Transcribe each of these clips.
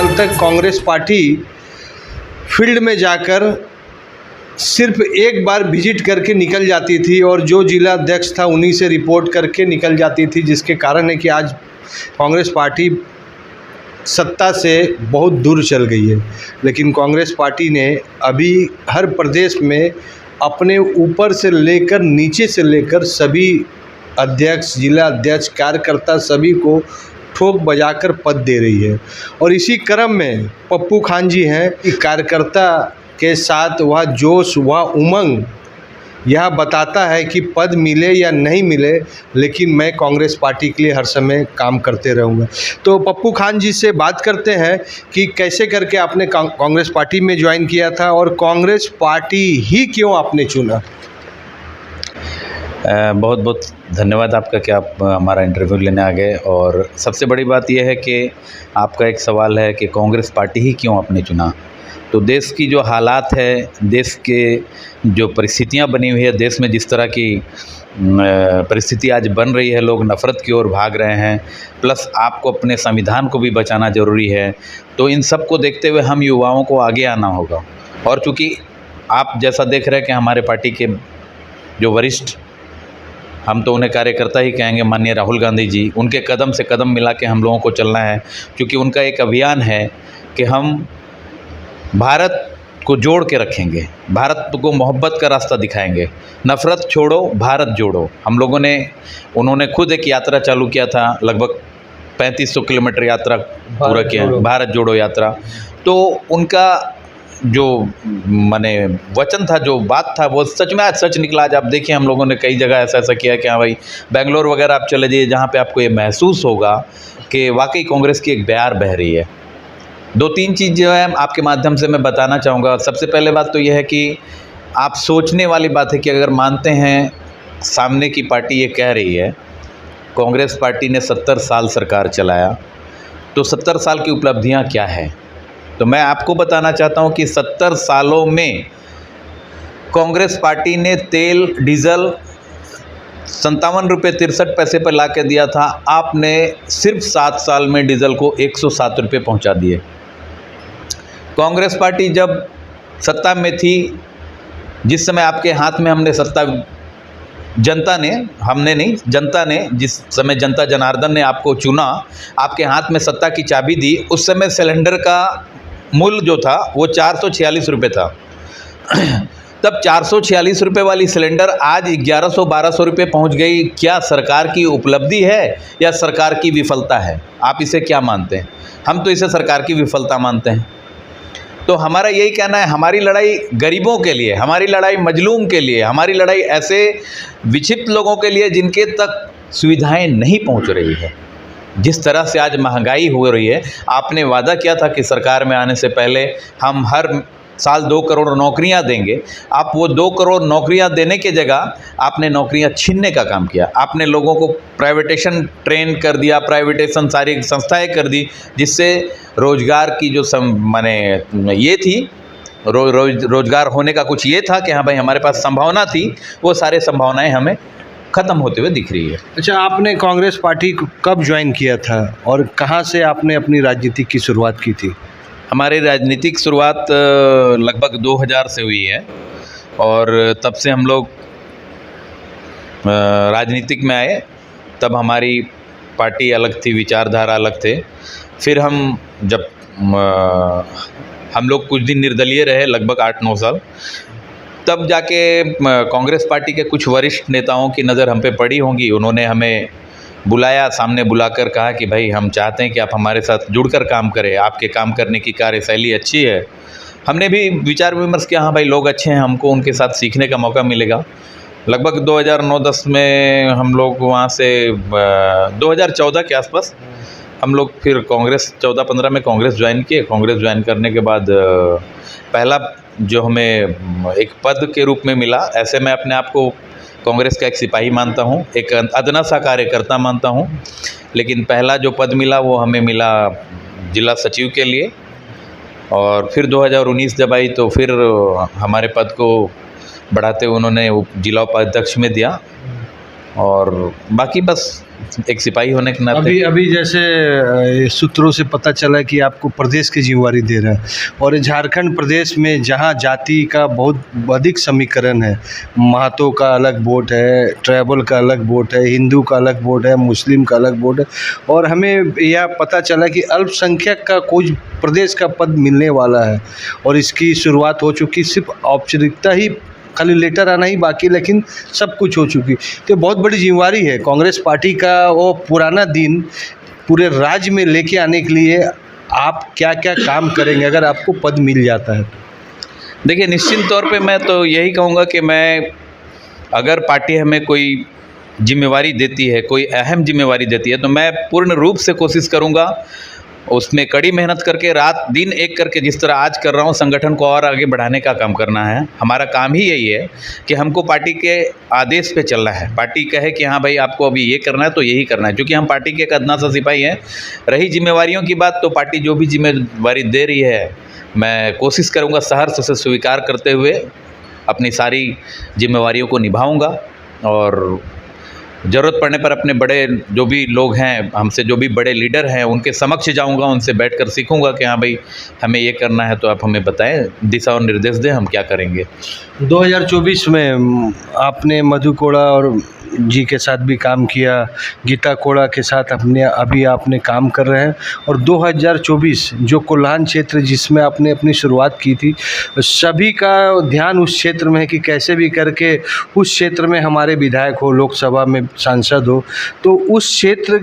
कल तक Congress party field में जाकर सिर्फ एक बार विजिट करके निकल जाती थी और जो जिला अध्यक्ष था उन्हीं से रिपोर्ट करके निकल जाती थी, जिसके कारण है कि आज कांग्रेस पार्टी सत्ता से बहुत दूर चल गई है। लेकिन कांग्रेस पार्टी ने अभी हर प्रदेश में अपने ऊपर से लेकर नीचे से लेकर सभी अध्यक्ष, जिला अध्यक्ष, कार्यकर्ता सभी को ठोक बजाकर पद दे रही है। और इसी क्रम में पप्पू खान जी हैं कि कार्यकर्ता के साथ वह जोश, वह उमंग यह बताता है कि पद मिले या नहीं मिले, लेकिन मैं कांग्रेस पार्टी के लिए हर समय काम करते रहूँगा। तो पप्पू खान जी से बात करते हैं कि कैसे करके आपने कांग्रेस पार्टी में ज्वाइन किया था और कांग्रेस पार्टी ही क्यों आपने चुना। बहुत बहुत धन्यवाद आपका कि आप हमारा इंटरव्यू लेने आ गए। और सबसे बड़ी बात यह है कि आपका एक सवाल है कि कांग्रेस पार्टी ही क्यों आपने चुना। तो देश की जो हालात है, देश के जो परिस्थितियां बनी हुई है, देश में जिस तरह की परिस्थिति आज बन रही है, लोग नफ़रत की ओर भाग रहे हैं, प्लस आपको अपने संविधान को भी बचाना ज़रूरी है। तो इन सब को देखते हुए हम युवाओं को आगे आना होगा। और चूँकि आप जैसा देख रहे हैं कि हमारे पार्टी के जो वरिष्ठ, हम तो उन्हें कार्यकर्ता ही कहेंगे, माननीय राहुल गांधी जी, उनके कदम से कदम मिला के हम लोगों को चलना है। क्योंकि उनका एक अभियान है कि हम भारत को जोड़ के रखेंगे, भारत को मोहब्बत का रास्ता दिखाएंगे, नफ़रत छोड़ो भारत जोड़ो। हम लोगों ने, उन्होंने खुद एक यात्रा चालू किया था, लगभग 3500 किलोमीटर यात्रा पूरा किया, भारत जोड़ो यात्रा। तो उनका जो माने वचन था, जो बात था, वो सच में आज सच निकला। आज आप देखिए, हम लोगों ने कई जगह ऐसा ऐसा किया कि हाँ भाई, बेंगलोर वगैरह आप चले जाइए, जहाँ पे आपको ये महसूस होगा कि वाकई कांग्रेस की एक बयार बह रही है। दो तीन चीज़ जो है आपके माध्यम से मैं बताना चाहूँगा। सबसे पहले बात तो यह है कि आप सोचने वाली बात है कि अगर मानते हैं सामने की पार्टी ये कह रही है, कांग्रेस पार्टी ने 70 साल सरकार चलाया, तो 70 साल की उपलब्धियाँ क्या है। तो मैं आपको बताना चाहता हूँ कि 70 सालों में कांग्रेस पार्टी ने तेल डीजल 57 रुपये 63 पैसे पर ला के दिया था, आपने सिर्फ 7 साल में डीजल को 107 रुपये पहुँचा दिए। कांग्रेस पार्टी जब सत्ता में थी, जिस समय आपके हाथ में हमने सत्ता, जनता ने, हमने नहीं, जनता ने, जिस समय जनता जनार्दन ने आपको चुना, आपके हाथ में सत्ता की चाबी दी, उस समय सिलेंडर का मूल्य जो था वो 446 रुपये था। तब 446 रुपये वाली सिलेंडर आज 1100-1200 रुपये पहुँच गई। क्या सरकार की उपलब्धि है या सरकार की विफलता है? आप इसे क्या मानते हैं? हम तो इसे सरकार की विफलता मानते हैं। तो हमारा यही कहना है, हमारी लड़ाई गरीबों के लिए, हमारी लड़ाई मजलूम के लिए, हमारी लड़ाई ऐसे विक्षिप्त लोगों के लिए जिनके तक सुविधाएं नहीं पहुंच रही है। जिस तरह से आज महंगाई हो रही है, आपने वादा किया था कि सरकार में आने से पहले हम हर साल 2 करोड़ नौकरियां देंगे। आप वो 2 करोड़ नौकरियां देने के जगह आपने नौकरियां छीनने का काम किया। आपने लोगों को प्राइवेटेशन ट्रेन कर दिया, प्राइवेटेशन सारी संस्थाएं कर दी, जिससे रोजगार की जो माने ये थी, रोजगार होने का कुछ ये था कि हाँ भाई हमारे पास संभावना थी, वो सारे संभावनाएं हमें ख़त्म होते हुए दिख रही है। अच्छा, आपने कांग्रेस पार्टी को कब ज्वाइन किया था और कहाँ से आपने अपनी राजनीति की शुरुआत की थी? हमारी राजनीतिक शुरुआत लगभग 2000 से हुई है और तब से हम लोग राजनीतिक में आए। तब हमारी पार्टी अलग थी, विचारधारा अलग थे। फिर हम जब हम लोग कुछ दिन निर्दलीय रहे, लगभग 8-9 साल, तब जाके कांग्रेस पार्टी के कुछ वरिष्ठ नेताओं की नज़र हम पे पड़ी होंगी। उन्होंने हमें बुलाया, सामने बुलाकर कहा कि भाई हम चाहते हैं कि आप हमारे साथ जुड़कर काम करें, आपके काम करने की कार्यशैली अच्छी है। हमने भी विचार विमर्श किया, हाँ भाई लोग अच्छे हैं, हमको उनके साथ सीखने का मौका मिलेगा। लगभग 2009-10 में हम लोग वहाँ से 2014 के आसपास हम लोग फिर कांग्रेस 14-15 में कांग्रेस ज्वाइन किए। कांग्रेस ज्वाइन करने के बाद पहला जो हमें एक पद के रूप में मिला, ऐसे मैं अपने आप को कांग्रेस का एक सिपाही मानता हूँ, एक अदना सा कार्यकर्ता मानता हूँ, लेकिन पहला जो पद मिला वो हमें मिला जिला सचिव के लिए। और फिर 2019 जब आई तो फिर हमारे पद को बढ़ाते हुए उन्होंने जिला उपाध्यक्ष में दिया। और बाकी बस एक सिपाही होने के नाते। अभी अभी जैसे सूत्रों से पता चला कि आपको प्रदेश की जिम्मेवारी दे रहे हैं, और झारखंड प्रदेश में जहां जाति का बहुत अधिक समीकरण है, महतो का अलग वोट है, ट्राइबल का अलग वोट है, हिंदू का अलग वोट है, मुस्लिम का अलग वोट है, और हमें यह पता चला कि अल्पसंख्यक का कुछ प्रदेश का पद मिलने वाला है, और इसकी शुरुआत हो चुकी। सिर्फ औपचारिकता ही, खाली लेटर आना ही बाकी, लेकिन सब कुछ हो चुकी। तो बहुत बड़ी जिम्मेवारी है कांग्रेस पार्टी का। वो पुराना दिन पूरे राज्य में लेके आने के लिए आप क्या क्या काम करेंगे अगर आपको पद मिल जाता है? देखिए, निश्चित तौर पे मैं तो यही कहूँगा कि मैं, अगर पार्टी हमें कोई जिम्मेवारी देती है, कोई अहम जिम्मेवारी देती है, तो मैं पूर्ण रूप से कोशिश करूँगा उसमें कड़ी मेहनत करके, रात दिन एक करके, जिस तरह आज कर रहा हूँ, संगठन को और आगे बढ़ाने का काम करना है। हमारा काम ही यही है कि हमको पार्टी के आदेश पे चलना है। पार्टी कहे कि हाँ भाई आपको अभी ये करना है तो यही करना है, क्योंकि हम पार्टी के एक अदना सा सिपाही हैं। रही जिम्मेवारियों की बात, तो पार्टी जो भी जिम्मेवारी दे रही है, मैं कोशिश करूँगा सहर्ष से स्वीकार करते हुए अपनी सारी जिम्मेवारियों को निभाऊँगा, और ज़रूरत पड़ने पर अपने बड़े जो भी लोग हैं, हमसे जो भी बड़े लीडर हैं, उनके समक्ष जाऊंगा, उनसे बैठकर सीखूंगा कि हाँ भाई हमें ये करना है, तो आप हमें बताएं, दिशा और निर्देश दें, हम क्या करेंगे। 2024 में आपने मधु कोड़ा और जी के साथ भी काम किया, गीता कोड़ा के साथ अभी आपने काम कर रहे हैं, और 2024 जो कोल्हान क्षेत्र जिसमें आपने अपनी शुरुआत की थी, सभी का ध्यान उस क्षेत्र में है कि कैसे भी करके उस क्षेत्र में हमारे विधायक हो, लोकसभा में सांसद हो, तो उस क्षेत्र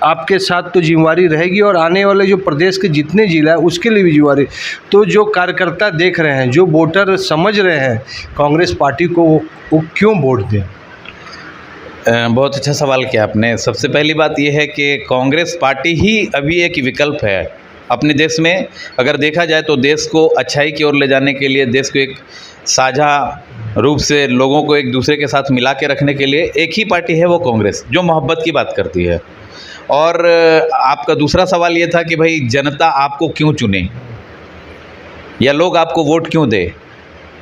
आपके साथ तो जिम्मेवारी रहेगी, और आने वाले जो प्रदेश के जितने जिला है उसके लिए भी जिम्मेवारी। तो जो कार्यकर्ता देख रहे हैं, जो वोटर समझ रहे हैं कांग्रेस पार्टी को, वो क्यों वोट दें? बहुत अच्छा सवाल किया आपने। सबसे पहली बात यह है कि कांग्रेस पार्टी ही अभी एक विकल्प है अपने देश में। अगर देखा जाए तो देश को अच्छाई की ओर ले जाने के लिए, देश को एक साझा रूप से लोगों को एक दूसरे के साथ मिला के रखने के लिए एक ही पार्टी है, वो कांग्रेस, जो मोहब्बत की बात करती है। और आपका दूसरा सवाल ये था कि भाई जनता आपको क्यों चुने या लोग आपको वोट क्यों दे,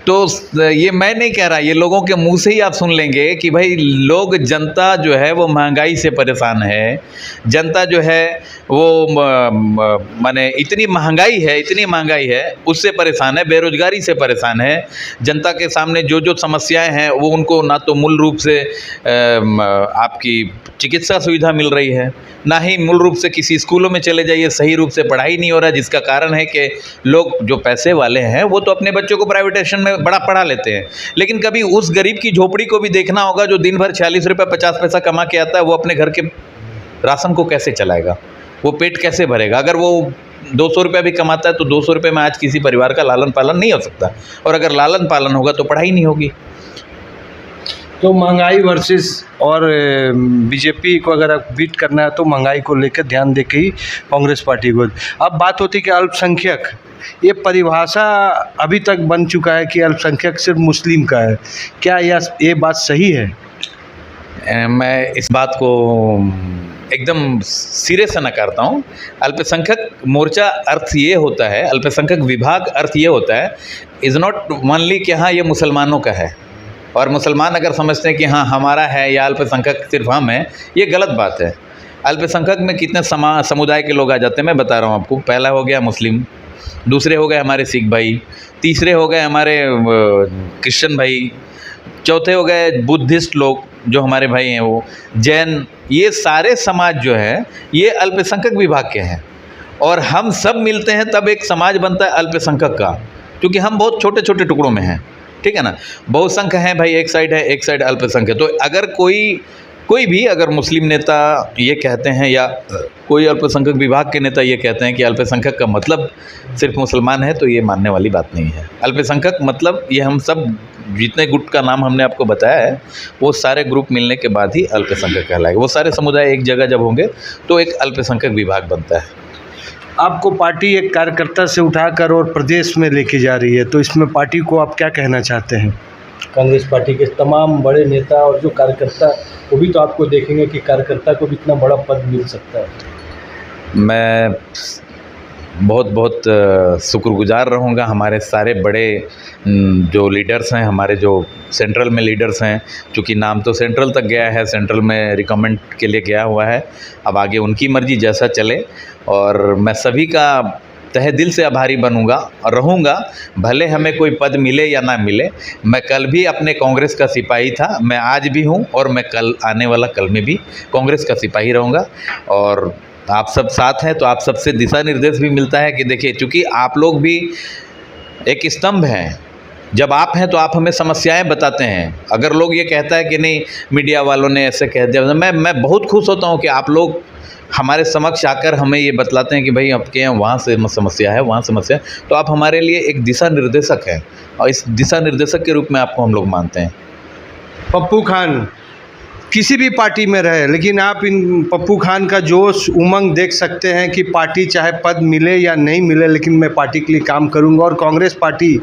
तो ये मैं नहीं कह रहा, ये लोगों के मुंह से ही आप सुन लेंगे कि भाई लोग, जनता जो है वो महंगाई से परेशान है। जनता जो है वो माने इतनी महंगाई है उससे परेशान है, बेरोजगारी से परेशान है। जनता के सामने जो जो समस्याएं हैं वो उनको ना तो मूल रूप से आपकी चिकित्सा सुविधा मिल रही है, ना ही मूल रूप से किसी स्कूलों में चले जाइए सही रूप से पढ़ाई नहीं हो रहा है, जिसका कारण है कि लोग जो पैसे वाले हैं वो तो अपने बच्चों को प्राइवेटेशन में बड़ा पढ़ा लेते हैं, लेकिन कभी उस गरीब की झोपड़ी को भी देखना होगा जो दिन भर 40 रुपये 50 पैसा कमा के आता है। वो अपने घर के राशन को कैसे चलाएगा, वो पेट कैसे भरेगा? अगर वो 200 रुपये भी कमाता है तो 200 रुपये में आज किसी परिवार का लालन पालन नहीं हो सकता, और अगर लालन पालन होगा तो पढ़ाई नहीं होगी। तो महंगाई वर्सेस और बीजेपी को अगर आप बीट करना है तो महंगाई को लेकर ध्यान दे के ही कांग्रेस पार्टी को। अब बात होती है कि अल्पसंख्यक, ये परिभाषा अभी तक बन चुका है कि अल्पसंख्यक सिर्फ मुस्लिम का है, क्या ये बात सही है? मैं इस बात को एकदम सिरे से नकारता हूँ। अल्पसंख्यक मोर्चा अर्थ ये होता है, अल्पसंख्यक विभाग अर्थ ये होता है, इज़ नॉट ओनली कि हाँ ये मुसलमानों का है, और मुसलमान अगर समझते हैं कि हाँ हमारा है या अल्पसंख्यक सिर्फ हम हैं, ये गलत बात है। अल्पसंख्यक में कितने समुदाय के लोग आ जाते हैं मैं बता रहा हूँ आपको। पहला हो गया मुस्लिम, दूसरे हो गए हमारे सिख भाई, तीसरे हो गए हमारे क्रिश्चियन भाई, चौथे हो गए बुद्धिस्ट लोग जो हमारे भाई हैं, वो जैन। ये सारे समाज जो है ये अल्पसंख्यक विभाग के हैं, और हम सब मिलते हैं तब एक समाज बनता है अल्पसंख्यक का, क्योंकि हम बहुत छोटे छोटे टुकड़ों में हैं, ठीक है ना। बहुसंख्य है भाई, एक साइड है, एक साइड अल्पसंख्यक। तो अगर कोई भी अगर मुस्लिम नेता ये कहते हैं या कोई अल्पसंख्यक विभाग के नेता ये कहते हैं कि अल्पसंख्यक का मतलब सिर्फ मुसलमान है, तो ये मानने वाली बात नहीं है। अल्पसंख्यक मतलब ये हम सब जितने गुट का नाम हमने आपको बताया है वो सारे ग्रुप मिलने के बाद ही अल्पसंख्यक कहलाएगा। वो सारे समुदाय एक जगह जब होंगे तो एक अल्पसंख्यक विभाग बनता है। आपको पार्टी एक कार्यकर्ता से उठाकर और प्रदेश में लेके जा रही है, तो इसमें पार्टी को आप क्या कहना चाहते हैं? कांग्रेस पार्टी के तमाम बड़े नेता और जो कार्यकर्ता, वो भी तो आपको देखेंगे कि कार्यकर्ता को भी इतना बड़ा पद मिल सकता है। मैं बहुत बहुत शुक्रगुजार रहूँगा हमारे सारे बड़े जो लीडर्स हैं, हमारे जो सेंट्रल में लीडर्स हैं, चूँकि नाम तो सेंट्रल तक गया है, सेंट्रल में रिकमेंड के लिए गया हुआ है, अब आगे उनकी मर्ज़ी जैसा चले। और मैं सभी का तहे दिल से आभारी बनूंगा और रहूँगा, भले हमें कोई पद मिले या ना मिले। मैं कल भी अपने कांग्रेस का सिपाही था, मैं आज भी हूँ और मैं कल आने वाला कल में भी कांग्रेस का सिपाही रहूँगा। और आप सब साथ हैं तो आप सबसे दिशा निर्देश भी मिलता है कि देखिए, चूँकि आप लोग भी एक स्तंभ हैं, जब आप हैं तो आप हमें समस्याएं बताते हैं। अगर लोग ये कहता है कि नहीं मीडिया वालों ने ऐसे कह दिया, मैं बहुत खुश होता हूँ कि आप लोग हमारे समक्ष आकर हमें ये बतलाते हैं कि भाई आपके यहाँ वहाँ से समस्या है, वहाँ समस्या है। तो आप हमारे लिए एक दिशा निर्देशक हैं और इस दिशा निर्देशक के रूप में आपको हम लोग मानते हैं। पप्पू खान किसी भी पार्टी में रहे, लेकिन आप इन पप्पू खान का जोश उमंग देख सकते हैं कि पार्टी चाहे पद मिले या नहीं मिले, लेकिन मैं पार्टी के लिए काम करूंगा। और कांग्रेस पार्टी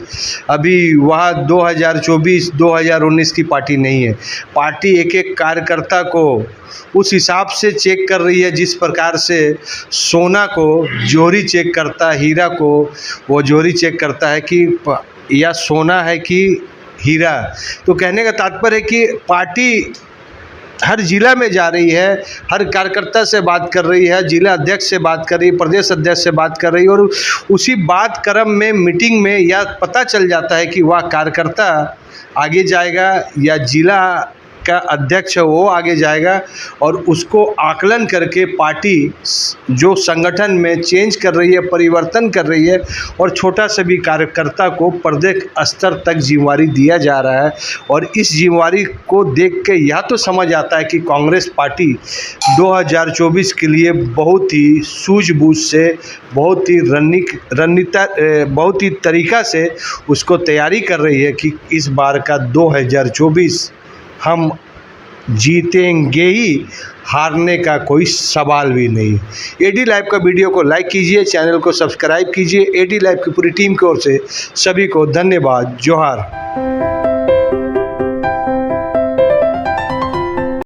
अभी वह 2024-2019 की पार्टी नहीं है। पार्टी एक एक कार्यकर्ता को उस हिसाब से चेक कर रही है जिस प्रकार से सोना को जोहरी चेक करता है, हीरा को वो जोहरी चेक करता है कि या सोना है कि हीरा। तो कहने का तात्पर्य है कि पार्टी हर जिला में जा रही है, हर कार्यकर्ता से बात कर रही है, जिला अध्यक्ष से बात कर रही है, प्रदेश अध्यक्ष से बात कर रही है, और उसी बात क्रम में मीटिंग में या पता चल जाता है कि वह कार्यकर्ता आगे जाएगा या जिला का अध्यक्ष है वो आगे जाएगा। और उसको आकलन करके पार्टी जो संगठन में चेंज कर रही है, परिवर्तन कर रही है, और छोटा सा भी कार्यकर्ता को प्रदेश स्तर तक जिम्मेवारी दिया जा रहा है। और इस जिम्मेवारी को देख के यह तो समझ आता है कि कांग्रेस पार्टी 2024 के लिए बहुत ही सूझबूझ से, बहुत ही बहुत ही तरीक़ा से उसको तैयारी कर रही है कि इस बार का 2024 हम जीतेंगे ही, हारने का कोई सवाल भी नहीं। एडी लाइव का वीडियो को लाइक कीजिए, चैनल को सब्सक्राइब कीजिए। एडी लाइव की पूरी टीम की ओर से सभी को धन्यवाद। जोहार।